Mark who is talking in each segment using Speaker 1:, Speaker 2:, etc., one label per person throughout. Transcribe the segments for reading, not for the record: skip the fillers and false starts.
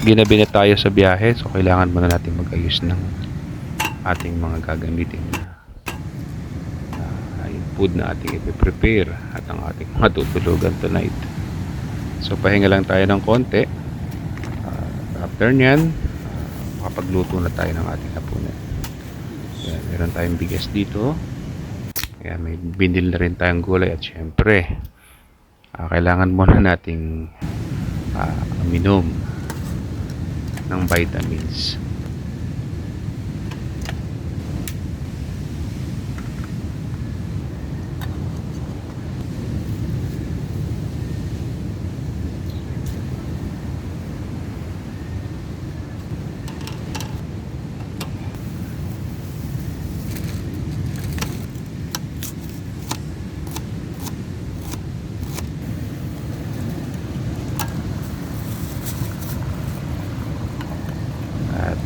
Speaker 1: Ginabi na tayo sa biyahe, so kailangan muna natin mag-ayos ng ating mga gagamitin yung food na ating i-prepare at ang ating mga tutulugan tonight. So pahinga lang tayo ng konti. After nyan, makapagluto na tayo ng ating hapunan. Yan, meron tayong bigas dito. Yan, may binil na rin tayong gulay at syempre kailangan muna nating minom ng vitamins.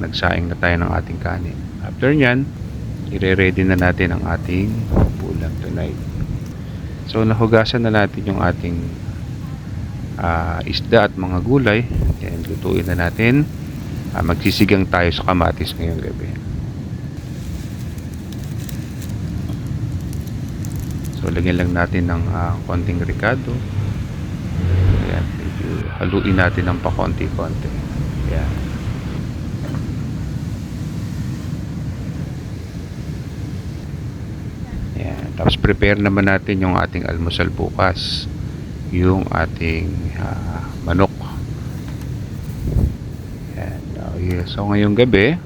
Speaker 1: Nagsaing na tayo ng ating kanin. After nyan, i-ready na natin ang ating ulam tonight. So nahugasan na natin yung ating isda at mga gulay. Yan, lutuin na natin. Magsisigang tayo sa kamatis ngayong gabi. So lagyan lang natin ng konting ricado. Yan, haluin natin ng pakonti-konti. Yan. Tapos prepare naman natin yung ating almusal bukas, yung ating manok. Yan. So ngayong gabi,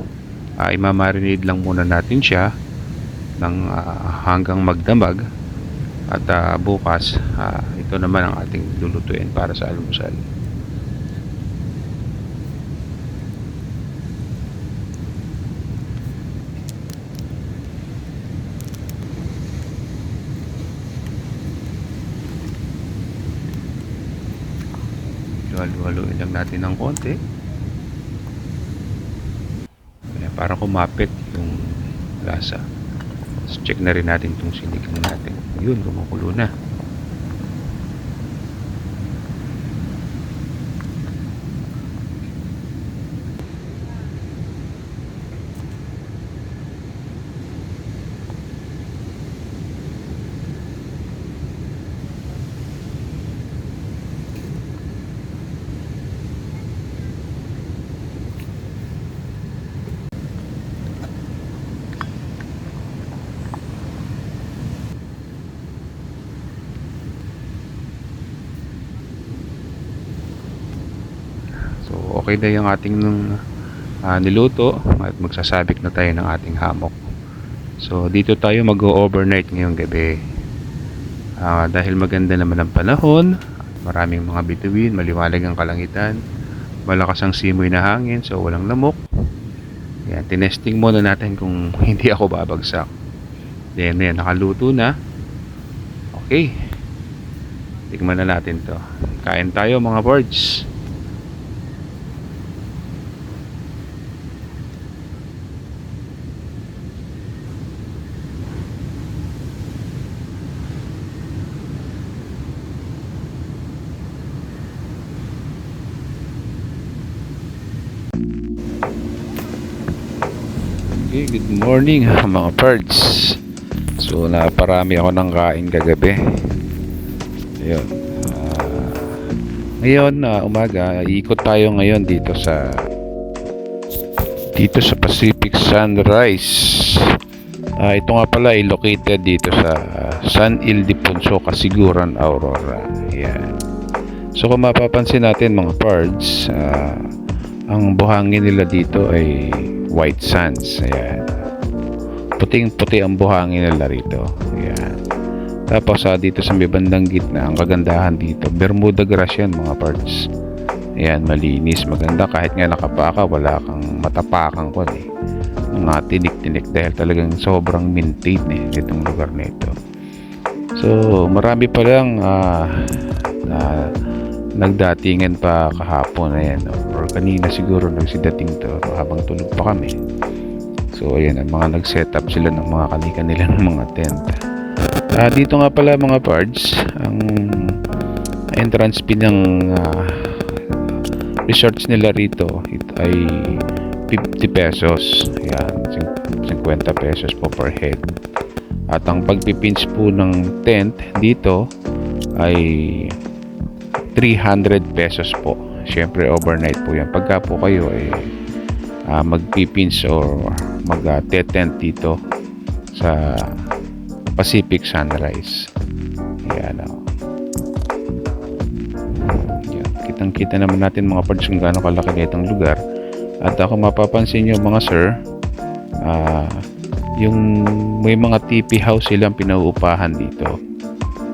Speaker 1: imamarinate lang muna natin siya ng hanggang magdamag. At bukas, ito naman ang ating lulutuin para sa almusal. Haluin lang natin ng konti para kumapit yung lasa. So, check na rin natin itong sinigang natin. Yun, kumukulo na. Okay na yung ating niluto at magsasabik na tayo ng ating hammock. So dito tayo mag-overnight ngayong gabi. Dahil maganda naman ang panahon, maraming mga bituin, maliwalag ang kalangitan, malakas ang simoy na hangin, so walang lamok. Yan, tinesting muna natin kung hindi ako babagsak. Then yan, nakaluto na. Okay, tikman na natin to. Kain tayo mga birds. Okay, good morning mga birds. So naparami ako ng kain kagabi. Ayun. Ngayon umaga, ikot tayo ngayon dito sa Pacific Sunrise. Ito nga pala ay located dito sa San Ildefonso, Casiguran, Aurora. Ayan. So kung mapapansin natin mga pards, ang buhangin nila dito ay white sands. Ayan. Puting-puti ang buhangin nila rito. Ayan. Tapos dito sa may bandang gitna, ang kagandahan dito, Bermuda grass yan mga pards. Ayan, malinis, maganda. Kahit nga nakapaka, wala kang matapakang kon mga tinik-tinik dahil talagang sobrang maintained itong lugar na ito. So marami pa lang nagdatingan pa kahapon, ayan, or kanina siguro nagsidating to habang tulog pa kami. So ayan, ang mga nag-set up sila ng mga kanilang mga tent. Dito nga pala mga pards, ang entrance fee ng resorts nila rito ay 50 pesos. Ayan, 50 pesos po per head. At ang pagpipinch po ng tent dito ay 300 pesos po. Siyempre overnight po yan. Pagka po kayo ay magpipinch or mag-tent dito sa Pacific Sunrise. Ayan o. Kitang-kita naman natin mga pards kung gaano kalaki na itong lugar. At ako mapapansin nyo mga sir, yung may mga TP house silang pinauupahan dito.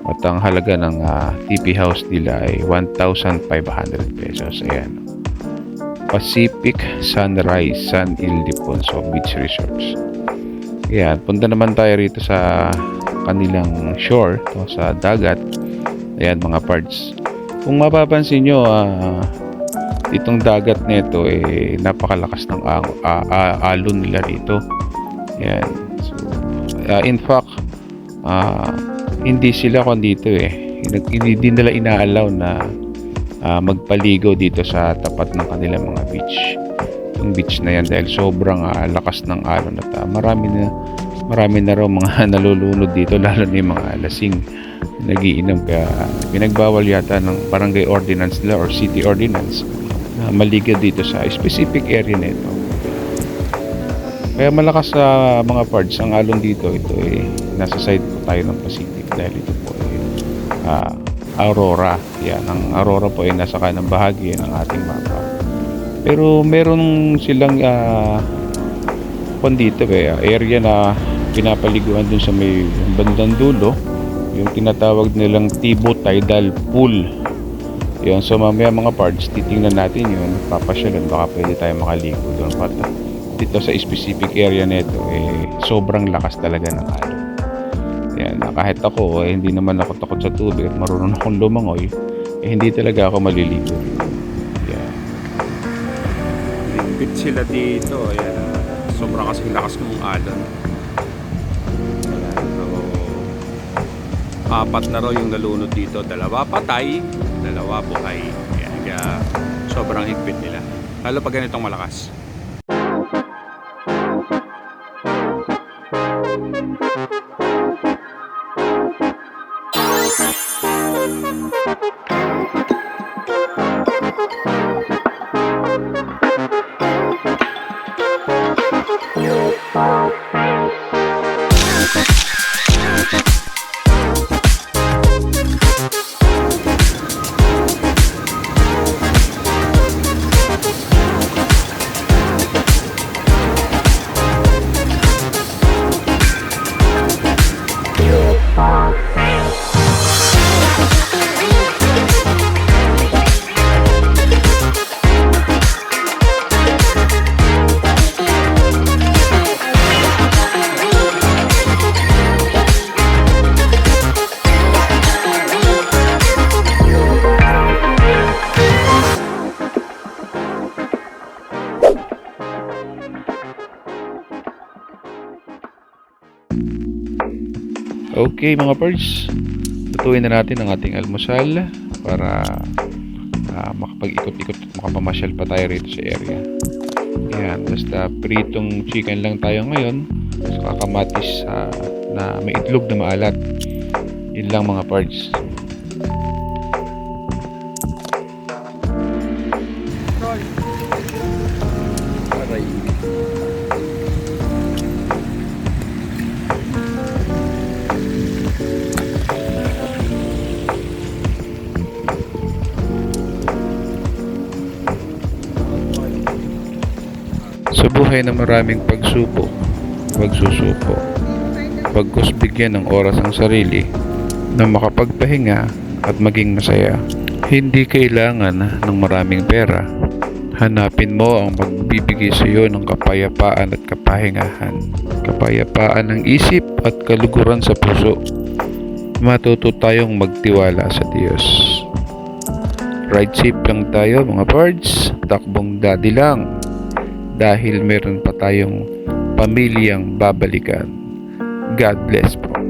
Speaker 1: At ang halaga ng TP house nila ay 1,500 pesos. Ayan. Pacific Sunrise, San Ildefonso Beach Resorts. Ayan, punta naman tayo rito sa kanilang shore, sa dagat. Ayan mga pards. Kung mapapansin nyo, itong dagat nito napakalakas ng alon nila rito. Ayan. So, in fact, hindi sila dito hindi nila inaalaw na magpaligo dito sa tapat ng kanilang mga beach. Yung beach na yan dahil sobrang lakas ng alon at marami na raw mga nalulunod dito, lalo na yung mga lasing nagiinom, kaya pinagbawal yata ng barangay ordinance nila or city ordinance na maligo dito sa specific area na ito. Kaya malakas sa mga pards ang alon dito. Ito nasa side po tayo ng Pacific dahil ito po Aurora. Yan, ang Aurora po ay nasa kanang bahagi ng ating mapa. Pero meron silang dito area na pinapaliguan dun sa may bandang dulo, yung tinatawag nilang Tibo Tidal Pool. Yun, so mamaya mga pards, titingnan natin yun, papasyalan, baka pwede tayo makaligo doon. Dito sa specific area nito sobrang lakas talaga ng alon. Yan, kahit ako hindi naman ako takot sa tubig at marunong akong lumangoy, hindi talaga ako maliligo. Yan. Limbit sila dito. Yan. Sobrang kasing lakas ng alon. Yan. So, 4 na raw yung nalunod dito. 2 patay, 2 buhay. Yan. Kaya sobrang higpit nila. Lalo pag ganitong malakas. Okay mga pards, lutuin na natin ang ating almusal para makapag-ikot-ikot at makapamasyal pa tayo rito sa area. Ayan, basta pritong chicken lang tayo ngayon, saka kamatis na may itlog na maalat. Yun lang mga parts.
Speaker 2: Aray.
Speaker 1: Sa buhay na maraming pagsubok, pagsusuko, pagkus bigyan ng oras ang sarili na makapagpahinga at maging masaya. Hindi kailangan ng maraming pera. Hanapin mo ang magbibigay sa iyo ng kapayapaan at kapahingahan. Kapayapaan ng isip at kaluguran sa puso. Matuto tayong magtiwala sa Diyos. Ride safe lang tayo mga pards. Takbong daddy lang. Dahil meron pa tayong pamilyang babalikan. God bless po.